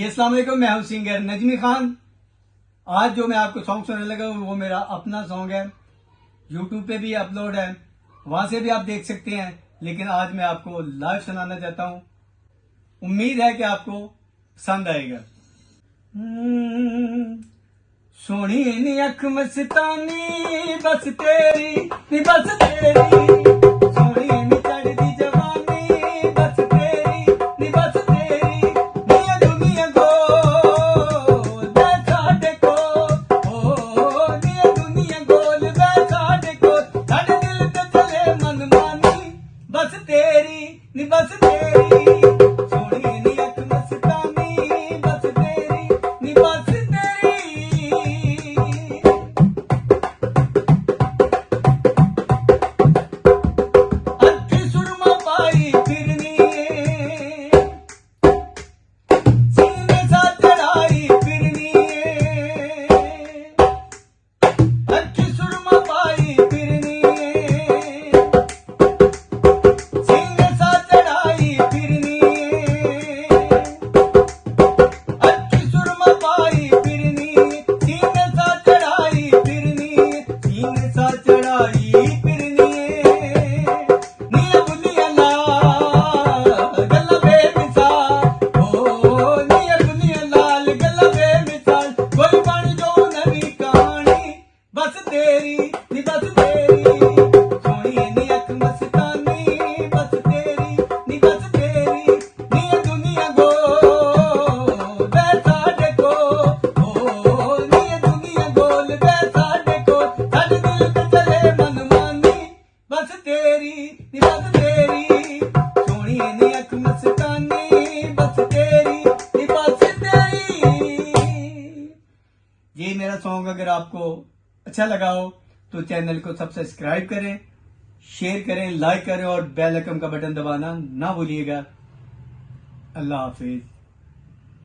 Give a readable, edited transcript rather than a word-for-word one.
जी अस्सलाम वालेकुम, मैं हूं सिंगर नजमी खान। आज जो मैं आपको सॉन्ग सुनाने लगा वो मेरा अपना सॉन्ग है। यूट्यूब पे भी अपलोड है, वहां से भी आप देख सकते हैं, लेकिन आज मैं आपको लाइव सुनाना चाहता हूं। उम्मीद है कि आपको पसंद आएगा। सोनी नी अख मस्तानी बस तेरी नी बस तेरी, सोनी नी चढ़दी जवानी बस तेरी नी बस तेरी, निया दुनिया गोल वे साडे कोल, ओ निया दुनिया गोल वे साडे कोल, साडे दिल ते चले मनमानी बस तेरी नी बस तेरी, सोनी नी अख मस्तानी बस तेरी नी बस तेरी। अखी सुरमा पाई फिरनी सीने सा चढ़ाई फिरनी, अखी सुरमा पाई फिरनी सीने सा चढ़ाई फिरनी, अखी सुरमा पाई फिरनी सीने सा चढ़ाई फिरनी, सीने सा चढ़ाई फिरनी, निया दुनिया लाल गल्ला बेमिसाल, ओ निया दुनिया लाल गल्ला बेमिसाल, कोई बन जो नवी कहानी बस तेरी नी बस तेरी, सोनी नी अख मस्तानी बस तेरी नी बस तेरी, निया दुनिया गोल वे साडे कोल, ओ निया दुनिया गोल वे साडे कोल, साडे दिल ते चले मनमानी बस तेरी नी बस तेरी, सोनी नी अख मस्तानी बस तेरी नी बस तेरी। ये मेरा सॉन्ग अगर आपको अच्छा लगा हो तो चैनल को सब्सक्राइब करें, शेयर करें, लाइक करें और बेल आइकन का बटन दबाना ना भूलिएगा। अल्लाह हाफिज।